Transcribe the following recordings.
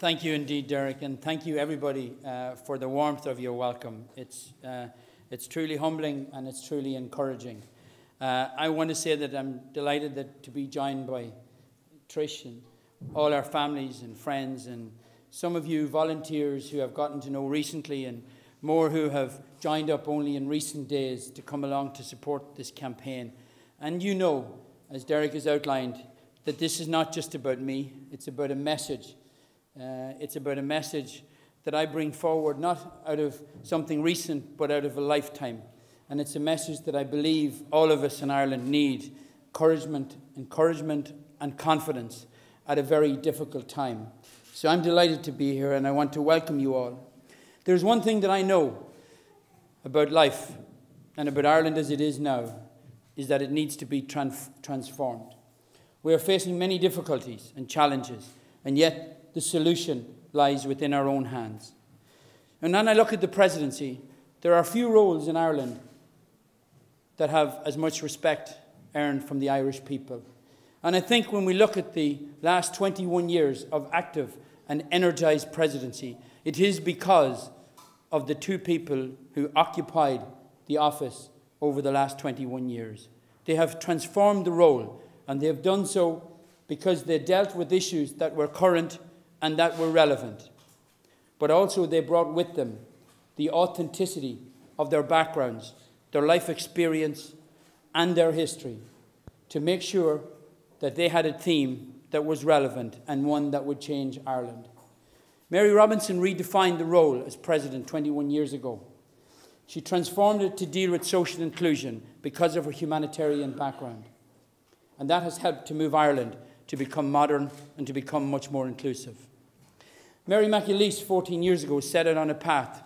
Thank you indeed, Derek, and thank you everybody for the warmth of your welcome. It's truly humbling and it's truly encouraging. I want to say that I'm delighted to be joined by Trish and all our families and friends, and some of you volunteers who I've gotten to know recently, and more who have joined up only in recent days to come along to support this campaign. And you know, as Derek has outlined, that this is not just about me, it's about a message. It's about a message that I bring forward, not out of something recent, but out of a lifetime. And it's a message that I believe all of us in Ireland need: encouragement and confidence at a very difficult time. So I'm delighted to be here, and I want to welcome you all. There's one thing that I know about life and about Ireland as it is now, is that it needs to be transformed. We are facing many difficulties and challenges, and yet the solution lies within our own hands. And when I look at the presidency, there are few roles in Ireland that have as much respect earned from the Irish people. And I think when we look at the last 21 years of active and energised presidency, it is because of the two people who occupied the office over the last 21 years. They have transformed the role, and they have done so because they dealt with issues that were current and that were relevant. But also they brought with them the authenticity of their backgrounds, their life experience, and their history, to make sure that they had a theme that was relevant and one that would change Ireland. Mary Robinson redefined the role as president 21 years ago. She transformed it to deal with social inclusion because of her humanitarian background. And that has helped to move Ireland to become modern and to become much more inclusive. Mary McAleese, 14 years ago, set out on a path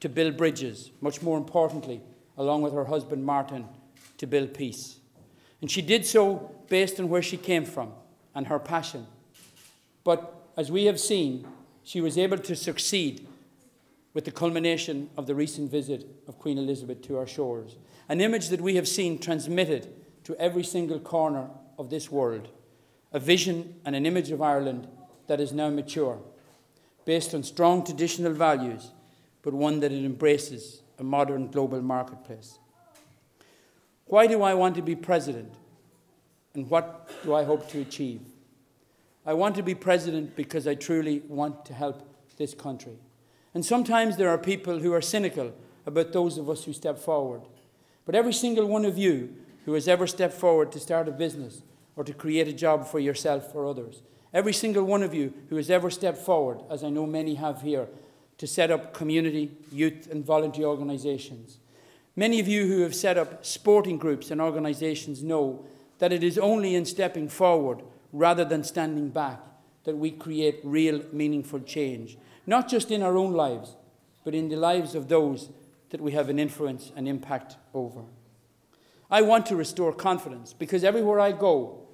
to build bridges, much more importantly, along with her husband Martin, to build peace. And she did so based on where she came from and her passion. But as we have seen, she was able to succeed with the culmination of the recent visit of Queen Elizabeth to our shores, an image that we have seen transmitted to every single corner of this world, a vision and an image of Ireland that is now mature, based on strong traditional values, but one that it embraces a modern global marketplace. Why do I want to be president? And what do I hope to achieve? I want to be president because I truly want to help this country. And sometimes there are people who are cynical about those of us who step forward. But every single one of you who has ever stepped forward to start a business or to create a job for yourself or others, every single one of you who has ever stepped forward, as I know many have here, to set up community, youth and volunteer organisations. Many of you who have set up sporting groups and organisations know that it is only in stepping forward rather than standing back that we create real meaningful change, not just in our own lives, but in the lives of those that we have an influence and impact over. I want to restore confidence because everywhere I go,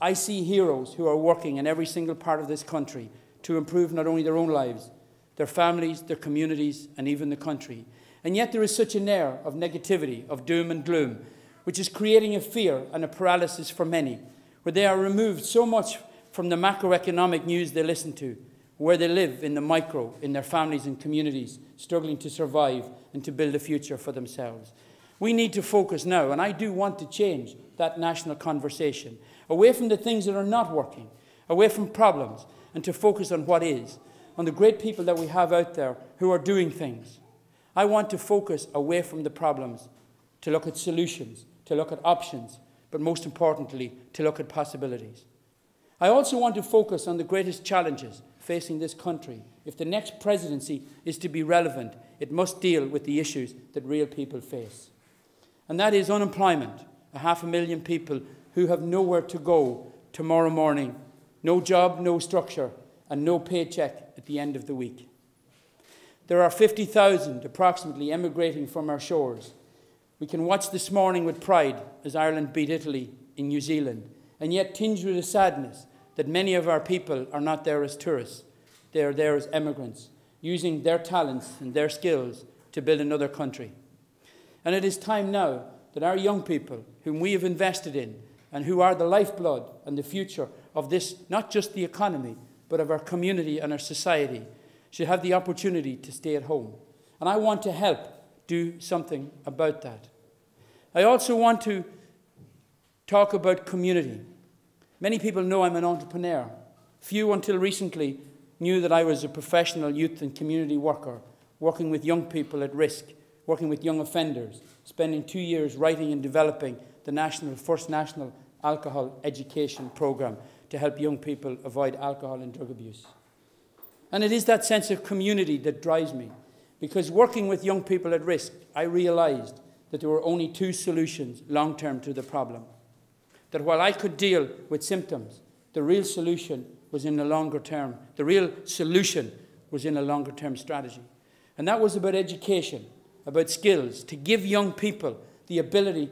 I see heroes who are working in every single part of this country to improve not only their own lives, their families, their communities, and even the country. And yet there is such an air of negativity, of doom and gloom, which is creating a fear and a paralysis for many, where they are removed so much from the macroeconomic news they listen to, where they live in the micro, in their families and communities, struggling to survive and to build a future for themselves. We need to focus now, and I do want to change that national conversation, away from the things that are not working, away from problems, and to focus on what is, on the great people that we have out there who are doing things. I want to focus away from the problems, to look at solutions, to look at options, but most importantly, to look at possibilities. I also want to focus on the greatest challenges facing this country. If the next presidency is to be relevant, it must deal with the issues that real people face. And that is unemployment, 500,000 people who have nowhere to go tomorrow morning, no job, no structure, and no paycheck at the end of the week. There are 50,000 approximately emigrating from our shores. We can watch this morning with pride as Ireland beat Italy in New Zealand, and yet tinged with a sadness that many of our people are not there as tourists. They are there as emigrants, using their talents and their skills to build another country. And it is time now that our young people, whom we have invested in, and who are the lifeblood and the future of this, not just the economy, but of our community and our society, should have the opportunity to stay at home. And I want to help do something about that. I also want to talk about community. Many people know I'm an entrepreneur. Few until recently knew that I was a professional youth and community worker, working with young people at risk, working with young offenders, spending 2 years writing and developing the first national alcohol education program to help young people avoid alcohol and drug abuse. And it is that sense of community that drives me, because working with young people at risk, I realized that there were only two solutions long-term to the problem. That while I could deal with symptoms, the real solution was in the longer term. The real solution was in a longer-term strategy. And that was about education, about skills, to give young people the ability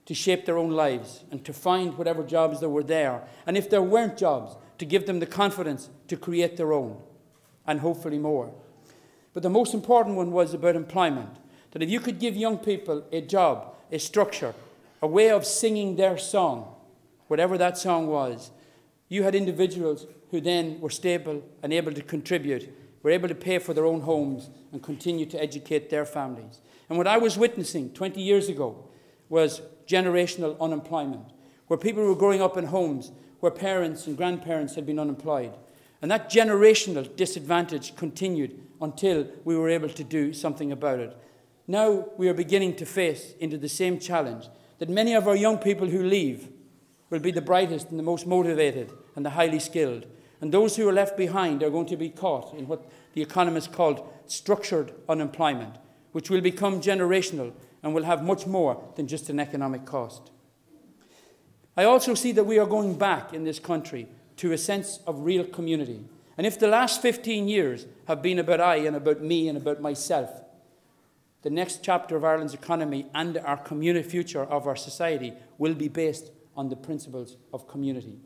to shape their own lives and to find whatever jobs there were there. And if there weren't jobs, to give them the confidence to create their own, and hopefully more. But the most important one was about employment. That if you could give young people a job, a structure, a way of singing their song, whatever that song was, you had individuals who then were stable and able to contribute, were able to pay for their own homes and continue to educate their families. And what I was witnessing 20 years ago was generational unemployment, where people were growing up in homes where parents and grandparents had been unemployed. And that generational disadvantage continued until we were able to do something about it. Now we are beginning to face into the same challenge, that many of our young people who leave will be the brightest and the most motivated and the highly skilled. And those who are left behind are going to be caught in what the economists called structured unemployment, which will become generational and will have much more than just an economic cost. I also see that we are going back in this country to a sense of real community. And if the last 15 years have been about I and about me and about myself, the next chapter of Ireland's economy and our community future of our society will be based on the principles of community.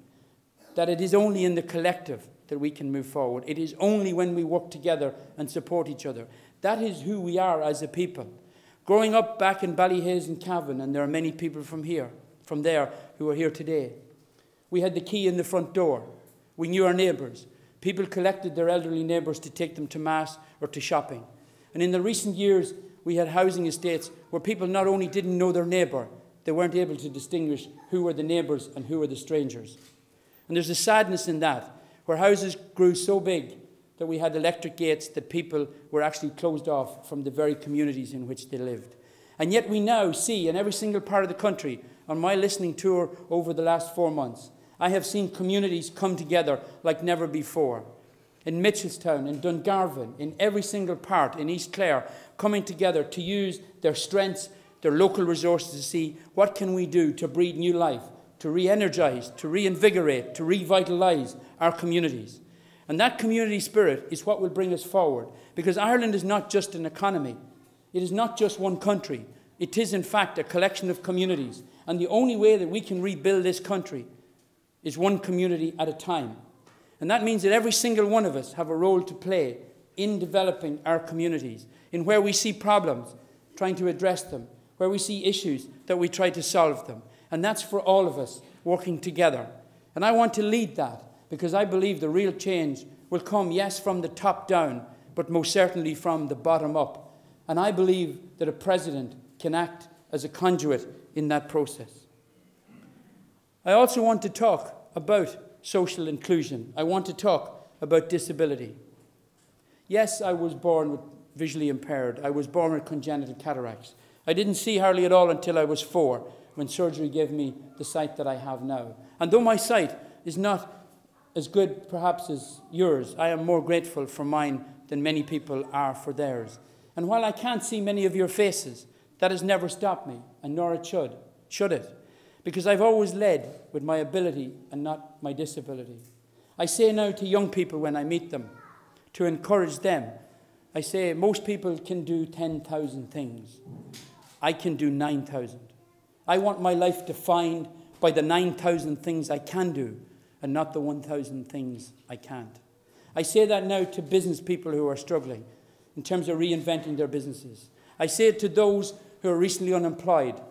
That it is only in the collective that we can move forward. It is only when we work together and support each other. That is who we are as a people. Growing up back in Ballyhaise and Cavan, and there are many people from there who are here today, we had the key in the front door. We knew our neighbours. People collected their elderly neighbours to take them to mass or to shopping. And in the recent years, we had housing estates where people not only didn't know their neighbour, they weren't able to distinguish who were the neighbours and who were the strangers. And there's a sadness in that, where houses grew so big that we had electric gates that people were actually closed off from the very communities in which they lived. And yet we now see in every single part of the country, on my listening tour over the last 4 months, I have seen communities come together like never before. In Mitchelstown, in Dungarvan, in every single part, in East Clare, coming together to use their strengths, their local resources to see what can we do to breathe new life, to re-energise, to reinvigorate, to revitalise our communities. And that community spirit is what will bring us forward. Because Ireland is not just an economy. It is not just one country. It is, in fact, a collection of communities. And the only way that we can rebuild this country is one community at a time. And that means that every single one of us have a role to play in developing our communities, in where we see problems, trying to address them, where we see issues, that we try to solve them. And that's for all of us working together. And I want to lead that, because I believe the real change will come, yes, from the top down, but most certainly from the bottom up. And I believe that a president can act as a conduit in that process. I also want to talk about social inclusion. I want to talk about disability. Yes, I was born with visually impaired. I was born with congenital cataracts. I didn't see hardly at all until I was 4, when surgery gave me the sight that I have now. And though my sight is not as good perhaps as yours, I am more grateful for mine than many people are for theirs. And while I can't see many of your faces, that has never stopped me, and nor it should it? Because I've always led with my ability and not my disability. I say now to young people when I meet them, to encourage them, I say most people can do 10,000 things. I can do 9,000. I want my life defined by the 9,000 things I can do and not the 1,000 things I can't. I say that now to business people who are struggling in terms of reinventing their businesses. I say it to those who are recently unemployed.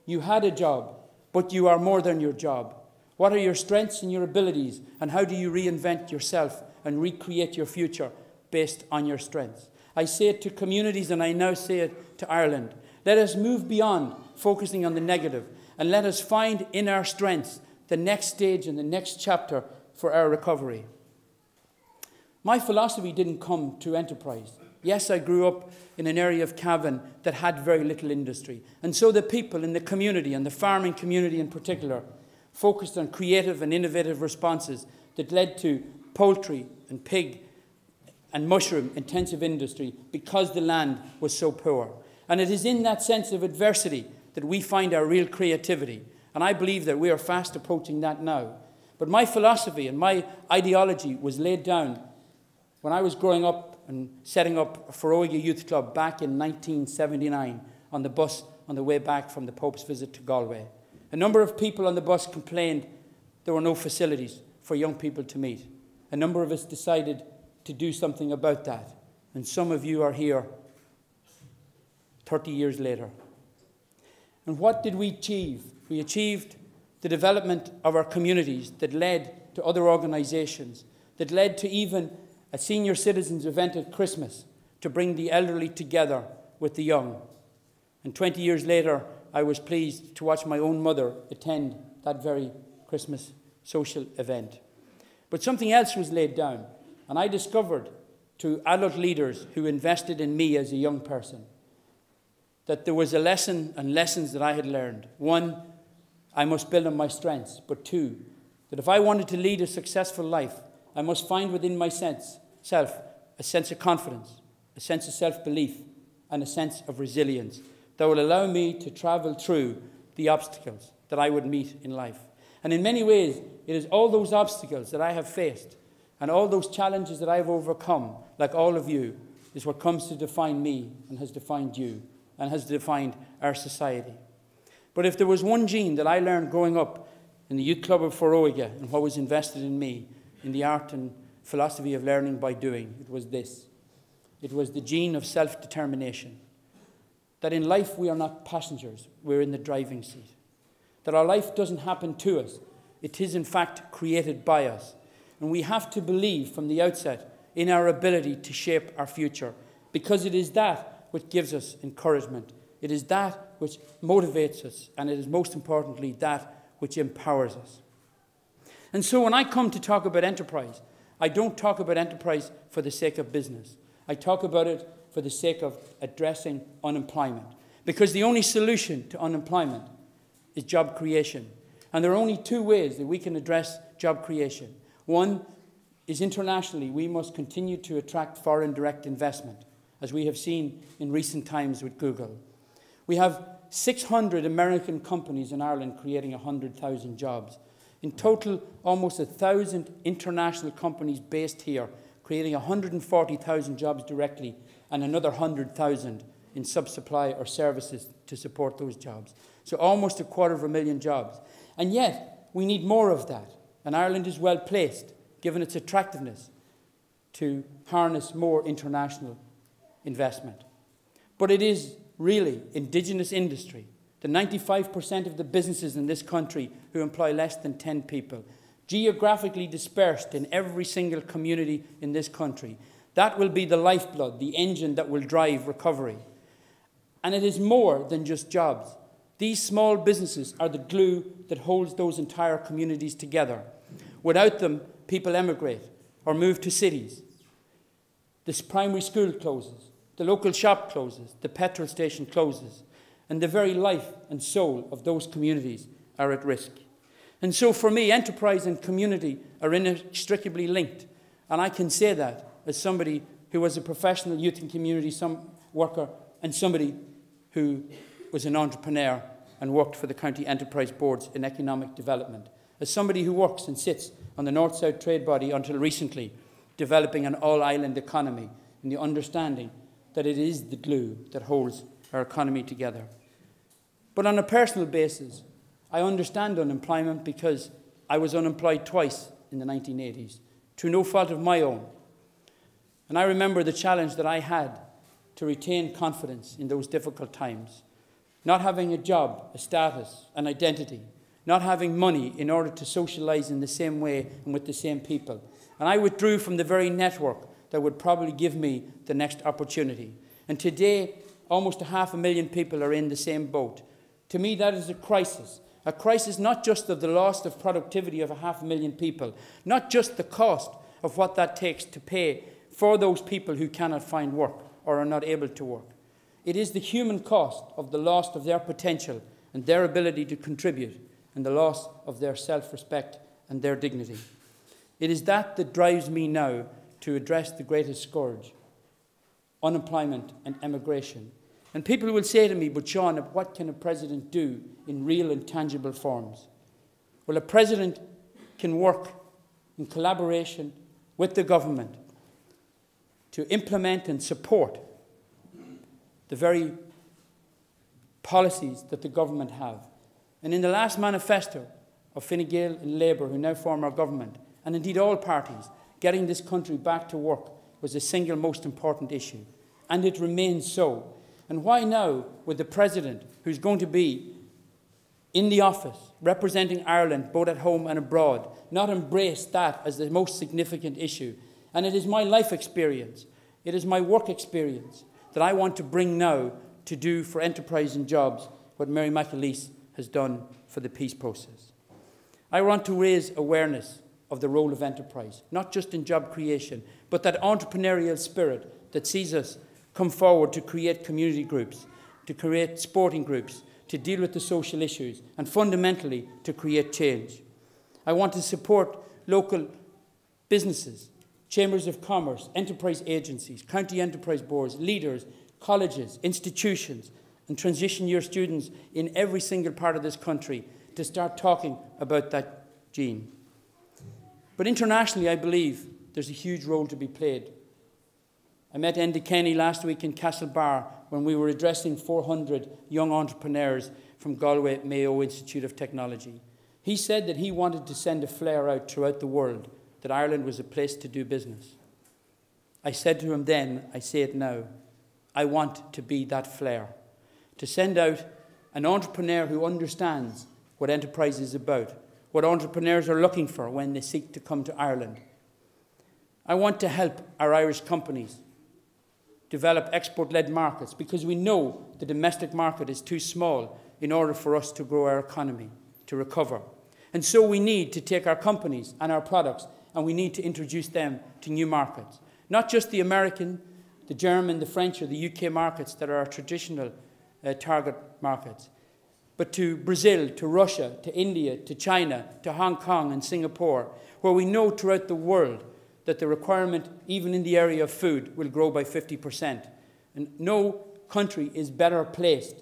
You had a job, but you are more than your job. What are your strengths and your abilities, and how do you reinvent yourself and recreate your future based on your strengths. I say it to communities, and I now say it to Ireland. Let us move beyond focusing on the negative, and let us find in our strengths the next stage and the next chapter for our recovery. My philosophy didn't come through enterprise. Yes, I grew up in an area of Cavan that had very little industry. And so the people in the community, and the farming community in particular, focused on creative and innovative responses that led to poultry and pig and mushroom intensive industry because the land was so poor. And it is in that sense of adversity that we find our real creativity. And I believe that we are fast approaching that now. But my philosophy and my ideology was laid down when I was growing up and setting up a Foróige Youth Club back in 1979 on the bus on the way back from the Pope's visit to Galway. A number of people on the bus complained there were no facilities for young people to meet. A number of us decided to do something about that. And some of you are here 30 years later. And what did we achieve? We achieved the development of our communities that led to other organisations, that led to even a senior citizens event at Christmas to bring the elderly together with the young. And 20 years later, I was pleased to watch my own mother attend that very Christmas social event. But something else was laid down, and I discovered through adult leaders who invested in me as a young person that there was a lesson and lessons that I had learned. One, I must build on my strengths. But two, that if I wanted to lead a successful life, I must find within myself a sense of confidence, a sense of self-belief, and a sense of resilience that will allow me to travel through the obstacles that I would meet in life. And in many ways, it is all those obstacles that I have faced and all those challenges that I have overcome, like all of you, is what comes to define me and has defined you and has defined our society. But if there was one gene that I learned growing up in the Youth Club of Foróige and what was invested in me in the art and philosophy of learning by doing, it was this. It was the gene of self-determination. That in life we are not passengers, we're in the driving seat. That our life doesn't happen to us, it is in fact created by us. And we have to believe from the outset in our ability to shape our future, because it is that which gives us encouragement. It is that which motivates us, and it is most importantly that which empowers us. And so when I come to talk about enterprise, I don't talk about enterprise for the sake of business. I talk about it for the sake of addressing unemployment. Because the only solution to unemployment is job creation. And there are only two ways that we can address job creation. One is internationally, we must continue to attract foreign direct investment, as we have seen in recent times with Google. We have 600 American companies in Ireland creating 100,000 jobs. In total, almost 1,000 international companies based here, creating 140,000 jobs directly and another 100,000 in sub-supply or services to support those jobs. So almost 250,000 jobs. And yet, we need more of that. And Ireland is well placed, given its attractiveness, to harness more international investment. But it is really indigenous industry, the 95% of the businesses in this country who employ less than 10 people, geographically dispersed in every single community in this country. That will be the lifeblood, the engine that will drive recovery. And it is more than just jobs. These small businesses are the glue that holds those entire communities together. Without them, people emigrate or move to cities. This primary school closes, the local shop closes, the petrol station closes, and the very life and soul of those communities are at risk. And so for me, enterprise and community are inextricably linked. And I can say that as somebody who was a professional youth and community worker and somebody who was an entrepreneur and worked for the county enterprise boards in economic development. As somebody who works and sits on the North-South Trade Body until recently, developing an all-island economy in the understanding that it is the glue that holds our economy together. But on a personal basis, I understand unemployment because I was unemployed twice in the 1980s, through no fault of my own. And I remember the challenge that I had to retain confidence in those difficult times. Not having a job, a status, an identity, not having money in order to socialize in the same way and with the same people, And I withdrew from the very network that would probably give me the next opportunity. And today, almost 500,000 people are in the same boat. To me, that is a crisis not just of the loss of productivity of 500,000 people, not just the cost of what that takes to pay for those people who cannot find work or are not able to work. It is the human cost of the loss of their potential and their ability to contribute, and the loss of their self-respect and their dignity. It is that drives me now to address the greatest scourge, unemployment and emigration. And people will say to me, but Seán, what can a president do in real and tangible forms? Well, a president can work in collaboration with the government to implement and support the very policies that the government have. And in the last manifesto of Fine Gael and Labour, who now form our government, and indeed all parties, getting this country back to work was the single most important issue. And it remains so. And why now would the President, who's going to be in the office, representing Ireland both at home and abroad, not embrace that as the most significant issue? And it is my life experience, it is my work experience that I want to bring now to do for enterprise and jobs what Mary McAleese has done for the peace process. I want to raise awareness of the role of enterprise, not just in job creation, but that entrepreneurial spirit that sees us come forward to create community groups, to create sporting groups, to deal with the social issues, and fundamentally to create change. I want to support local businesses, chambers of commerce, enterprise agencies, county enterprise boards, leaders, colleges, institutions, and transition year students in every single part of this country to start talking about that gene. But internationally, I believe there's a huge role to be played. I met Enda Kenny last week in Castlebar when we were addressing 400 young entrepreneurs from Galway Mayo Institute of Technology. He said that he wanted to send a flare out throughout the world, that Ireland was a place to do business. I said to him then, I say it now, I want to be that flare, to send out an entrepreneur who understands what enterprise is about, what entrepreneurs are looking for when they seek to come to Ireland. I want to help our Irish companies develop export-led markets, because we know the domestic market is too small in order for us to grow our economy, to recover. And so we need to take our companies and our products and we need to introduce them to new markets. Not just the American, the German, the French or the UK markets that are our traditional target markets, but to Brazil, to Russia, to India, to China, to Hong Kong and Singapore, where we know throughout the world that the requirement, even in the area of food, will grow by 50%. And no country is better placed,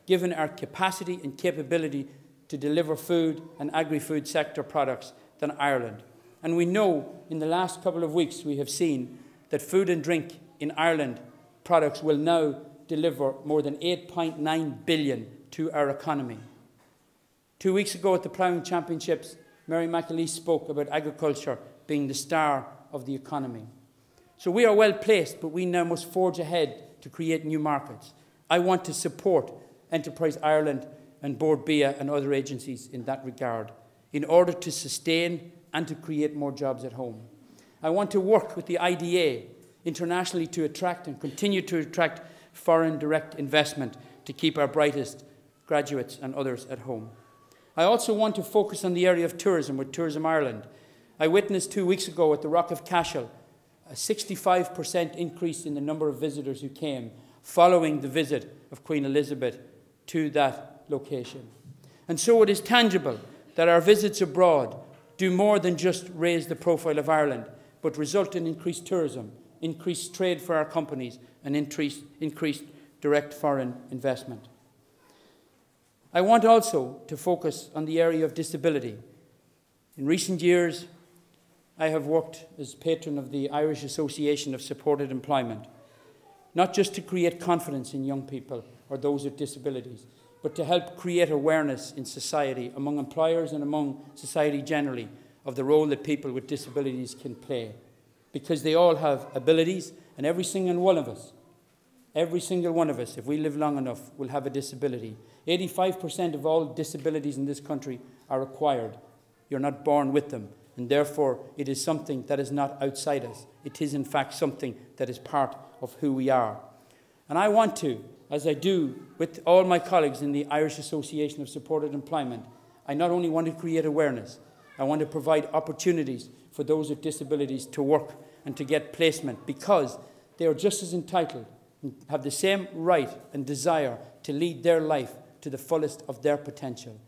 given our capacity and capability to deliver food and agri-food sector products, than Ireland. And we know in the last couple of weeks we have seen that food and drink in Ireland products will now deliver more than 8.9 billion to our economy. 2 weeks ago at the Ploughing Championships, Mary McAleese spoke about agriculture being the star of the economy. So we are well placed, but we now must forge ahead to create new markets. I want to support Enterprise Ireland and Board BIA and other agencies in that regard, in order to sustain and to create more jobs at home. I want to work with the IDA internationally to attract and continue to attract foreign direct investment to keep our brightest graduates and others at home. I also want to focus on the area of tourism with Tourism Ireland. I witnessed 2 weeks ago at the Rock of Cashel a 65% increase in the number of visitors who came following the visit of Queen Elizabeth to that location. And so it is tangible that our visits abroad do more than just raise the profile of Ireland, but result in increased tourism, increased trade for our companies, and increased direct foreign investment. I want also to focus on the area of disability. In recent years, I have worked as patron of the Irish Association of Supported Employment, not just to create confidence in young people or those with disabilities, but to help create awareness in society, among employers and among society generally, of the role that people with disabilities can play. Because they all have abilities, and every single one of us, if we live long enough, will have a disability. 85% of all disabilities in this country are acquired. You're not born with them. and therefore it is something that is not outside us. It is in fact something that is part of who we are. And I want to, as I do with all my colleagues in the Irish Association of Supported Employment, I not only want to create awareness, I want to provide opportunities for those with disabilities to work and to get placement, because they are just as entitled and have the same right and desire to lead their life to the fullest of their potential.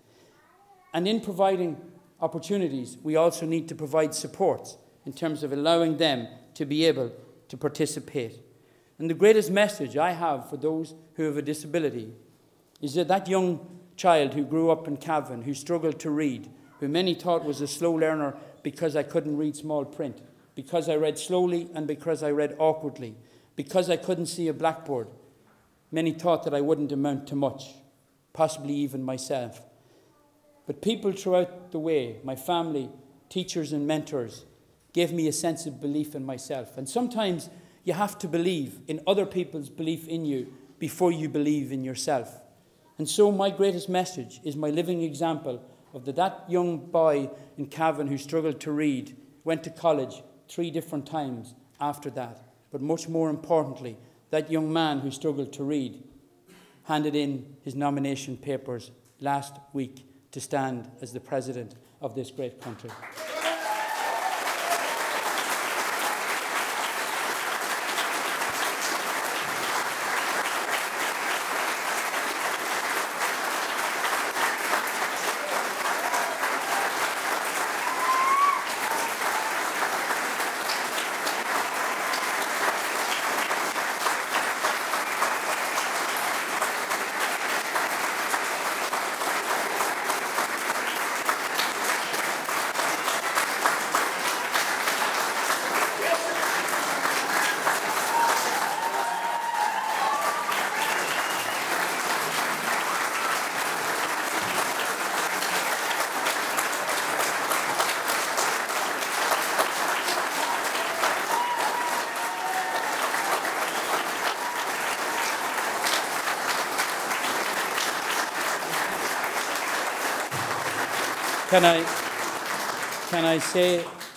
And in providing opportunities, we also need to provide supports in terms of allowing them to be able to participate. And the greatest message I have for those who have a disability is that that young child who grew up in Cavan, who struggled to read, who many thought was a slow learner because I couldn't read small print, because I read slowly and because I read awkwardly, because I couldn't see a blackboard, many thought that I wouldn't amount to much, possibly even myself. But people throughout the way, my family, teachers and mentors, gave me a sense of belief in myself. And sometimes you have to believe in other people's belief in you before you believe in yourself. And so my greatest message is my living example of that young boy in Cavan who struggled to read, went to college 3 different times after that. But much more importantly, that young man who struggled to read handed in his nomination papers last week to stand as the president of this great country.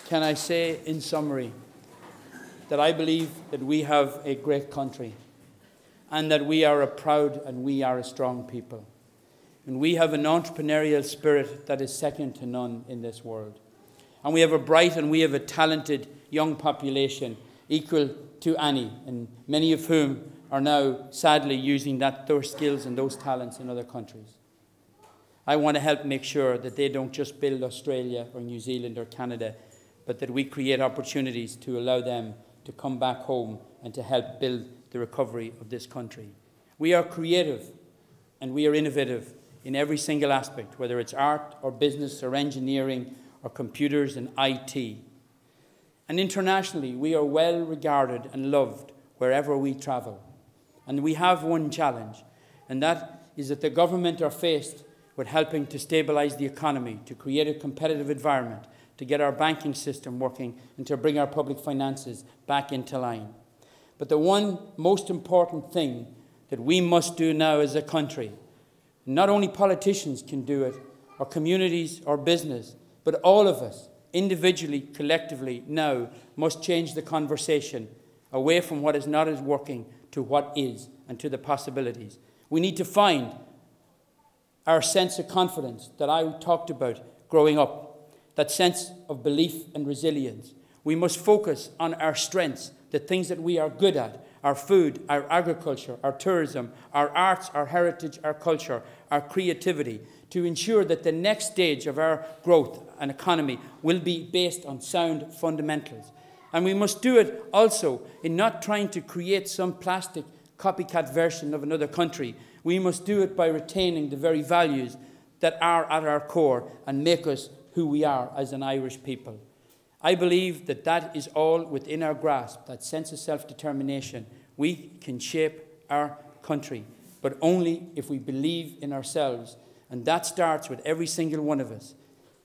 Can I say in summary that I believe that we have a great country and that we are a proud and we are a strong people. And we have an entrepreneurial spirit that is second to none in this world. And we have a bright and we have a talented young population equal to any, and many of whom are now sadly using those skills and those talents in other countries. I want to help make sure that they don't just build Australia or New Zealand or Canada, but that we create opportunities to allow them to come back home and to help build the recovery of this country. We are creative and we are innovative in every single aspect, whether it's art or business or engineering or computers and IT. And internationally, we are well regarded and loved wherever we travel. And we have one challenge, and that is that the government are faced with helping to stabilise the economy, to create a competitive environment, to get our banking system working, and to bring our public finances back into line. But the one most important thing that we must do now as a country, not only politicians can do it, or communities or business, but all of us, individually, collectively, now must change the conversation away from what is not as working to what is and to the possibilities. We need to find our sense of confidence that I talked about growing up, that sense of belief and resilience. We must focus on our strengths, the things that we are good at, our food, our agriculture, our tourism, our arts, our heritage, our culture, our creativity, to ensure that the next stage of our growth and economy will be based on sound fundamentals. And we must do it also in not trying to create some plastic copycat version of another country. We must do it by retaining the very values that are at our core and make us who we are as an Irish people. I believe that that is all within our grasp, that sense of self-determination. We can shape our country, but only if we believe in ourselves. And that starts with every single one of us,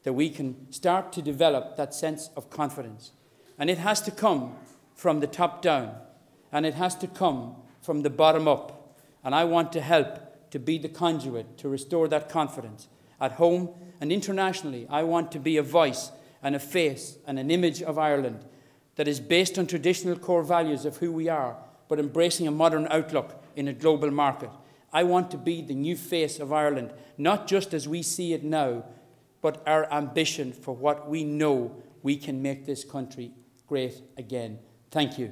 that we can start to develop that sense of confidence. And it has to come from the top down, and it has to come from the bottom up. And I want to help to be the conduit to restore that confidence at home and internationally. I want to be a voice and a face and an image of Ireland that is based on traditional core values of who we are, but embracing a modern outlook in a global market. I want to be the new face of Ireland, not just as we see it now, but our ambition for what we know we can make this country great again. Thank you.